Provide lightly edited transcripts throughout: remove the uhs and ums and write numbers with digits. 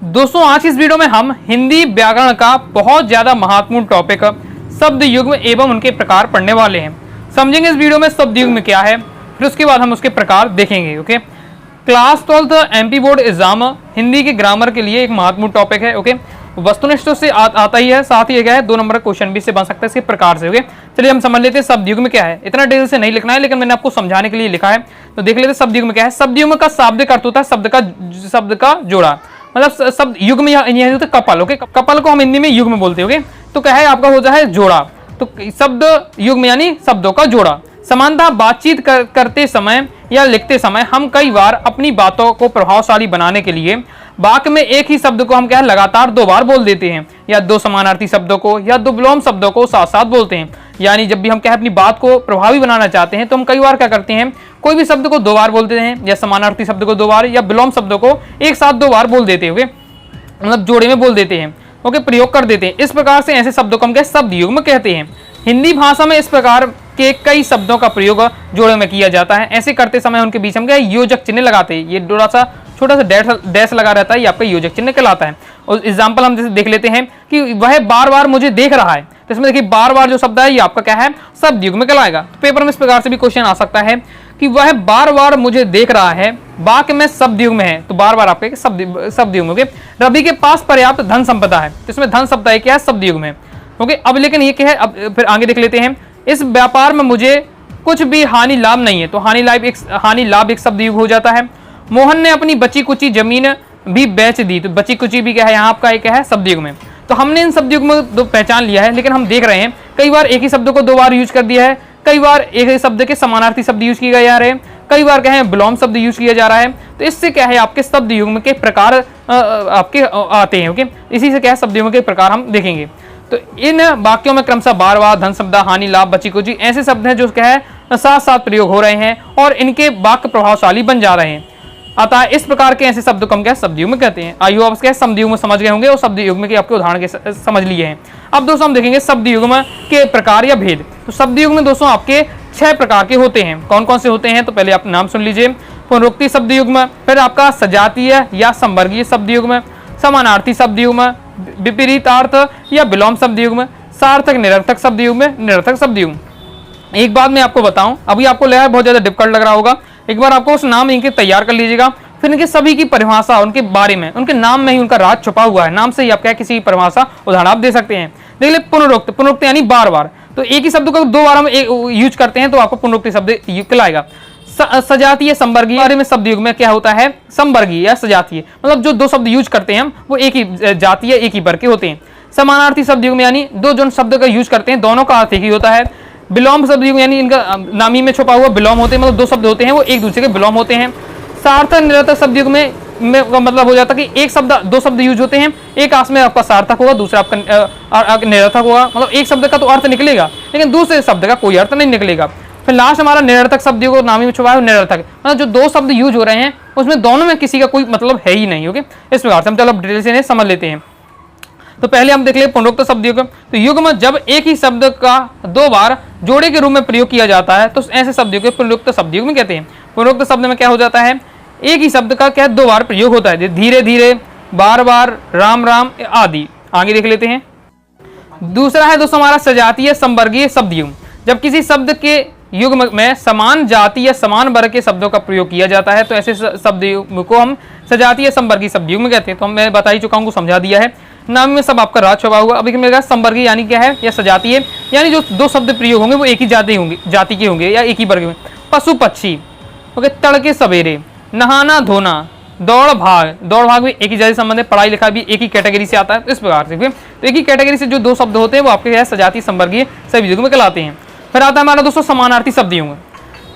दोस्तों आज की इस वीडियो में हम हिंदी व्याकरण का बहुत ज्यादा महत्वपूर्ण टॉपिक शब्द युग्म एवं उनके प्रकार पढ़ने वाले हैं। समझेंगे इस वीडियो में शब्द युग्म क्या है, फिर उसके बाद हम उसके प्रकार देखेंगे। Okay, class 12 MP board exam Hindi के ग्रामर के लिए एक महत्वपूर्ण टॉपिक है। ओके, वस्तुनिष्ठ से आता ही है, साथ ही क्या है 2 नंबर का क्वेश्चन भी से बन सकता है इसके प्रकार से। ओके, चलिए हम समझ लेते हैं शब्द युग्म क्या है। इतना डिटेल से नहीं लिखना है, लेकिन मैंने आपको समझाने के लिए लिखा है, तो देख लेते हैं शब्द युग्म क्या है। शब्द युग्म का शाब्दिक अर्थ होता है शब्द का जोड़ा, मतलब शब्द युग्म या होता है कपल। ओके, कपल को हम हिंदी में युग्म बोलते हैं। ओके, तो क्या है आपका होता है जोड़ा, तो शब्द युग्म यानी शब्दों का जोड़ा। समानता बातचीत करते समय या लिखते समय हम कई बार अपनी बातों को प्रभावशाली बनाने के लिए वाक्य में एक ही शब्द को हम क्या है लगातार 2 बार बोल देते हैं, या 2 समानार्थी शब्दों को या 2 विलोम शब्दों को साथ साथ बोलते हैं। यानी जब भी हम क्या है अपनी बात को प्रभावी बनाना चाहते हैं तो हम कई बार क्या करते हैं, कोई भी शब्द को 2 बार बोलते हैं, या समानार्थी शब्द को 2 बार या विलोम शब्दों को एक साथ 2 बार बोल देते हैं। मतलब जोड़े में बोल देते हैं। ओके, प्रयोग कर देते हैं। इस प्रकार से ऐसे शब्दों को हम क्या शब्द युग्म कहते हैं। हिंदी भाषा में इस प्रकार के कई शब्दों का प्रयोग जोड़े में किया जाता है। ऐसे करते समय उनके बीच हम क्या योजक चिन्ह लगाते हैं। ये थोड़ा सा छोटा सा डैश लगा रहता है, ये आपका योजक चिन्ह कहलाता है। और एग्जाम्पल हम जैसे देख लेते हैं कि वह बार बार मुझे देख रहा है, तो इसमें देखिए बार बार जो शब्द है ये आपका क्या है शब्द युग्म कहलाएगा। तो पेपर में इस प्रकार से भी क्वेश्चन आ सकता है कि वह बार बार मुझे देख रहा है, वाक्य में शब्द युग्म है, तो बार बार आपके शब्द युग्म। ओके, रवि के पास पर्याप्त धन संपदा है, तो इसमें धन संपदा क्या है शब्द युग्म है। ओके, अब लेकिन ये क्या है, अब फिर आगे देख लेते हैं। इस व्यापार में मुझे कुछ भी हानि लाभ नहीं है, तो हानि लाभ एक शब्द युग्म हो जाता है। मोहन ने अपनी बची कुची जमीन भी बेच दी, तो बची कुची भी क्या है यहाँ आपका एक है शब्द युग्म है। तो हमने इन शब्द युग्म को पहचान लिया है, लेकिन हम देख रहे हैं कई बार एक ही शब्द को 2 बार यूज कर दिया है, कई बार एक ही शब्द के समानार्थी शब्द यूज किए जा रहे हैं, कई बार क्या है विलोम शब्द यूज किया जा रहा है। तो इससे क्या है आपके शब्द युग्म के प्रकार आपके आते हैं। ओके, इसी से क्या है शब्द युग्म के प्रकार हम देखेंगे। तो इन वाक्यों में क्रमशः बार बार, धन शब्द, हानि, लाभ, बची कुची ऐसे शब्द हैं जो क्या है साथ साथ प्रयोग हो रहे हैं और इनके वाक्य प्रभावशाली बन जा रहे हैं। अतः इस प्रकार के ऐसे शब्द को हम क्या शब्द युग्म कहते हैं। आइए आप क्या शब्द युग्म समझ गए होंगे और शब्द युग्म के आपके उदाहरण के समझ लिए हैं। अब दोस्तों हम देखेंगे शब्द युग्म के प्रकार या भेद। तो शब्द युग्म दोस्तों आपके 6 प्रकार के होते हैं। कौन कौन से होते हैं, तो पहले आप नाम सुन लीजिए। पुनरुक्ति शब्द युग्म, फिर आपका सजातीय या संवर्गीय शब्द युग्म, समानार्थी शब्द युग्म, विपरीतार्थ या विलोम शब्द युग्म, सार्थक निरर्थक शब्द युग्म, निरर्थक शब्द युग्म। एक बात मैं आपको बताऊं, अभी आपको लगा बहुत ज्यादा डिफिकल्ट लग रहा होगा, एक बार आपको उस नाम इनके तैयार कर लीजिएगा, फिर इनके सभी की परिभाषा उनके बारे में, उनके नाम में ही उनका राज छुपा हुआ है। नाम से ही आप क्या किसी की परिभाषा उदाहरण आप दे सकते हैं। देख ले पुनरुक्त यानी बार बार, तो एक ही शब्द को 2 बार हम यूज करते हैं तो आपको पुनरुक्ति शब्द कहलाएगा। सजातीय संवर्गीय बारे में शब्द युग्म में क्या होता है संवर्गीय या सजातीय, मतलब जो 2 शब्द यूज करते हैं हम वो एक ही जातीय एक ही वर्ग के होते हैं। समानार्थी शब्द युग्म यानी 2 जो शब्द का यूज करते हैं दोनों का अर्थ एक ही होता है। विलोम शब्द युग्म यानी इनका नामी में छुपा हुआ विलोम होते हैं, मतलब 2 शब्द होते हैं वो एक दूसरे के विलोम होते हैं। सार्थक निरर्थक शब्द युग्म में मतलब हो जाता है कि एक शब्द 2 शब्द यूज होते हैं, एक आस में आपका सार्थक होगा, दूसरा आपका निरर्थक होगा। मतलब एक शब्द का तो अर्थ निकलेगा लेकिन दूसरे शब्द का कोई अर्थ नहीं निकलेगा। फिर लास्ट हमारा निरर्थक शब्द युग्म नामी में छुपा है निरर्थक, मतलब जो 2 शब्द यूज हो रहे हैं उसमें दोनों में किसी का कोई मतलब है ही नहीं। ओके, इस प्रकार से हम चलो डिटेल से समझ लेते हैं। तो पहले हम देख ले पुनरुक्त शब्द युग्म। तो युग्म जब एक ही शब्द का 2 बार जोड़े के रूप में प्रयोग किया जाता है तो ऐसे शब्द युग्म पुनरुक्त शब्द युग्म कहते हैं। पुनरुक्त शब्द में क्या हो जाता है, एक ही शब्द का क्या 2 बार प्रयोग होता है, धीरे धीरे, बार बार, राम राम आदि। आगे देख लेते हैं। दूसरा है दोस्तों हमारा सजातीय संवर्गीय शब्द युग्म। जब किसी शब्द के युग्म में समान जाति या समान वर्ग के शब्दों का प्रयोग किया जाता है तो ऐसे शब्द युग्म को हम सजातीय संवर्गीय शब्द युग्म कहते हैं। तो मैं बता ही चुका हूँ, समझा दिया है, नाम में सब आपका राज छुपा हुआ। अभी मेरे संवर्गीय यानी क्या है या सजातीय यानी जो 2 शब्द प्रयोग होंगे वो एक ही जाति के होंगे या एक ही वर्ग में। पशु पक्षी, ओके, तड़के सवेरे, नहाना धोना, दौड़ भाग भी एक ही जाति संबंध है, पढ़ाई लिखाई भी एक ही कैटेगरी से आता है। इस प्रकार से तो एक ही कैटेगरी से जो 2 शब्द होते हैं वो आपके सजातीय संवर्गीय शब्द युग्म कहलाते हैं। फिर आता है हमारा दोस्तों समानार्थी शब्द युग्म।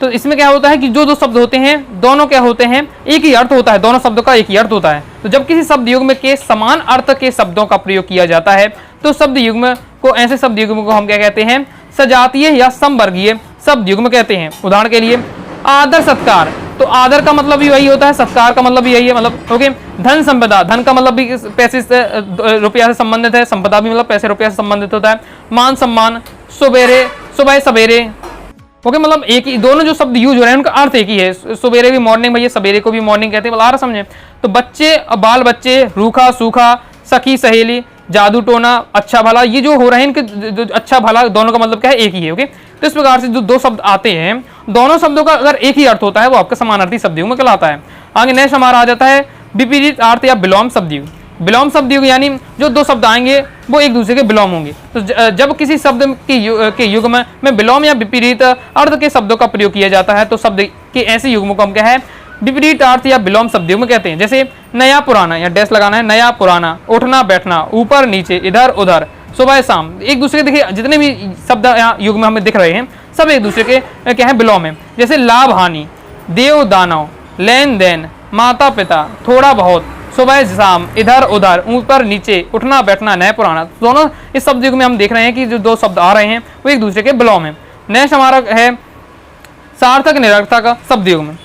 तो इसमें क्या होता है कि जो 2 शब्द होते हैं दोनों क्या होते हैं एक ही अर्थ होता है, दोनों शब्दों का एक ही अर्थ होता है। तो जब किसी शब्द युग्म के समान अर्थ के शब्दों का प्रयोग किया जाता है तो शब्द युग्म को ऐसे शब्द युग्म को हम क्या कहते हैं सजातीय या संवर्गीय शब्द युग्म कहते हैं। उदाहरण के लिए आदर सत्कार, तो आदर का मतलब भी वही होता है, सत्कार का मतलब भी यही है। मतलब ओके, धन संपदा, धन का मतलब भी पैसे से रुपया से संबंधित है, संपदा भी मतलब पैसे रुपया से संबंधित होता है। मान सम्मान, सुबह सवेरे, ओके, मतलब एक ही, दोनों जो शब्द यूज हो रहे हैं उनका अर्थ एक ही है। सवेरे भी मॉर्निंग, भैया सवेरे को भी मॉर्निंग कहते हैं, मतलब समझे। तो बच्चे, बाल बच्चे, रूखा सूखा, सखी सहेली, जादू टोना, अच्छा भला, ये जो हो रहे हैं इनके जो अच्छा भला दोनों का मतलब क्या है, एक ही है। ओके, तो इस प्रकार से जो दो शब्द आते हैं, दोनों शब्दों का अगर एक ही अर्थ होता है वो आपका समानार्थी शब्द युग्म कहलाता है। आगे नेक्स्ट हमारा आ जाता है विपरीत अर्थ या विलोम शब्द युग्म। विलोम शब्द युग्म यानी जो दो शब्द आएंगे वो एक दूसरे के विलोम होंगे। तो जब किसी शब्द के युग्म में विलोम या विपरीत अर्थ के शब्दों का प्रयोग किया जाता है तो शब्द के ऐसे युग्मों को हम क्या है, विपरीत अर्थ या विलोम शब्द युग्म कहते हैं। जैसे नया पुराना, या डैश लगाना है, नया पुराना, उठना बैठना, ऊपर नीचे, इधर उधर, सुबह शाम, एक दूसरे के, देखिए जितने भी शब्द यहाँ युग्म हमें दिख रहे हैं सब एक दूसरे के क्या है, विलोम है। जैसे लाभ हानि, देव दानव, लेन देन, माता पिता, थोड़ा बहुत, सुबह शाम, इधर उधर, ऊपर नीचे, उठना बैठना, नया पुराना, दोनों इस शब्द युग्म में हम देख रहे हैं कि जो दो शब्द आ रहे हैं वो एक दूसरे के विलोम है। नेक्स्ट हमारा है सार्थक निरर्थक शब्द युग्म।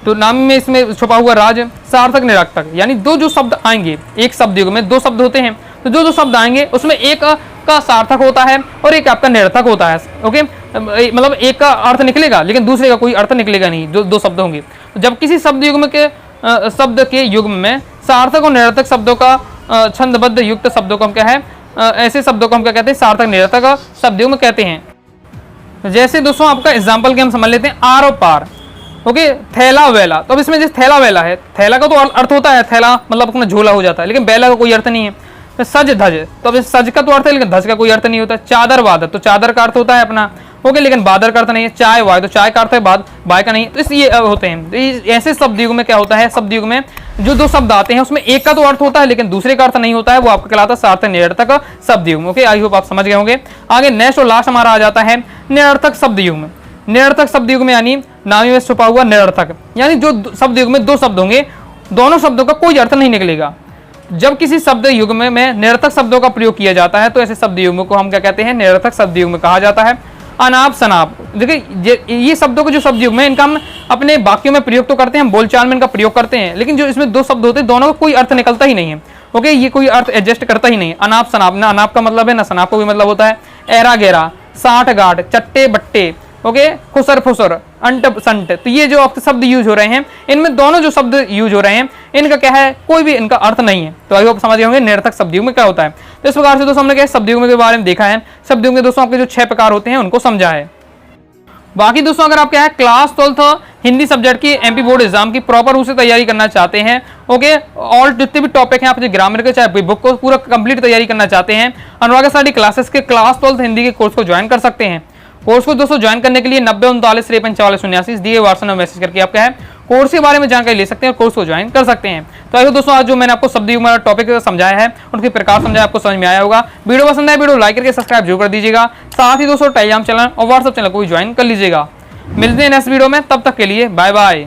तो नाम में इसमें छुपा हुआ राज, सार्थक निरर्थक, यानी दो जो शब्द आएंगे एक शब्द युग्म में, दो शब्द होते हैं, तो जो शब्द आएंगे उसमें एक का सार्थक होता है और एक आपका निरर्थक होता है। ओके, मतलब एक का अर्थ निकलेगा लेकिन दूसरे का कोई अर्थ निकलेगा नहीं, जो दो शब्द होंगे। तो जब किसी शब्द युग्म के शब्द के युग्म में सार्थक और निरर्थक शब्दों का छंदबद्ध युक्त शब्दों को हम क्या है, ऐसे शब्दों को हम क्या कहते हैं, सार्थक निरर्थक शब्द युग्म कहते हैं। जैसे दोस्तों आपका एग्जाम्पल के हम समझ लेते हैं, आर और पार। ओके, थैला वेला, तो अब इसमें जैसे थैला वेला है, थैला का तो अर्थ होता है, थैला मतलब अपना झोला हो जाता है, लेकिन बेला का कोई अर्थ नहीं है। तो सज धज, तो अब सज का तो अर्थ है लेकिन धज का कोई अर्थ नहीं होता। चादर वादर, तो चादर का अर्थ होता है अपना, ओके, लेकिन बादर का अर्थ नहीं है। चाय वाय, तो चाय का अर्थ है बाद, बाय का नहीं। तो इस ये होते हैं। तो ऐसे शब्द युग में क्या होता है, शब्द युग में जो दो शब्द आते हैं उसमें एक का तो अर्थ होता है लेकिन दूसरे का अर्थ नहीं होता है, वो आपका कहलाता है सार्थक निरर्थक शब्द युग। ओके, आई होप आप समझ गए होंगे। आगे नेक्स्ट और लास्ट हमारा आ जाता है निरर्थक शब्द युग में। निरर्थक शब्द युग में यानी नामी में छुपा हुआ निरर्थक, यानी जो शब्द युग में दो शब्द होंगे दोनों शब्दों का कोई अर्थ नहीं निकलेगा। जब किसी शब्द युग में निरर्थक शब्दों का प्रयोग किया जाता है तो ऐसे शब्द युग्म को हम क्या कहते हैं, निरर्थक शब्द युग्म कहा जाता है। अनाप शनाप, देखिए ये शब्दों को जो शब्द युग्म है इनका हम अपने वाक्यों में प्रयोग तो करते हैं, हम बोलचाल में इनका प्रयोग करते हैं, लेकिन जो इसमें दो शब्द होते हैं दोनों का कोई अर्थ निकलता ही नहीं है। ओके, ये कोई अर्थ एडजस्ट करता ही नहीं। अनाप शनाप, ना अनाप का मतलब है ना शनाप का भी मतलब होता है। एरा गेरा, साठ गाठ, चट्टे बट्टे, ओके, खुसर फुसर, अंट संट, तो ये जो शब्द यूज हो रहे हैं इनमें दोनों जो शब्द यूज हो रहे हैं इनका क्या है, कोई भी इनका अर्थ नहीं है। तो आई होप समझ गए होंगे निरर्थक शब्द युग्म में क्या होता है। तो इस प्रकार से दोस्तों हमने क्या शब्द युग्म के बारे में देखा है। शब्द युग्म के दोस्तों आपके जो 6 प्रकार होते हैं उनको समझा है। बाकी दोस्तों अगर आप क्या है क्लास 12 हिंदी सब्जेक्ट की एमपी बोर्ड एग्जाम की प्रॉपर रूप से तैयारी करना चाहते हैं, ओके, और जितने भी टॉपिक हैं आप ग्रामर के चाहे बुक को पूरा कंप्लीट तैयारी करना चाहते हैं, अनुराग स्टडी क्लासेस के क्लास 12 हिंदी के कोर्स को ज्वाइन कर सकते हैं। कोर्स को दोस्तों ज्वाइन करने के लिए 90 39 53 44 79 दिए व्हाट्सएप में मैसेज करके आप क्या है कोर्स के बारे में जानकारी ले सकते हैं और कोर्स को ज्वाइन कर सकते हैं। तो आइए दोस्तों आज जो मैंने आपको शब्द युग्म टॉपिक समझाया है उनके प्रकार समझाया, आपको समझ में आया होगा। वीडियो पसंद आए वीडियो लाइक करके सब्सक्राइब जरूर कर दीजिएगा। साथ ही दोस्तों टेलीग्राम चैनल और व्हाट्सएप चैनल को भी ज्वाइन कर लीजिएगा। मिलते हैं नेक्स्ट वीडियो में, तब तक के लिए बाय बाय।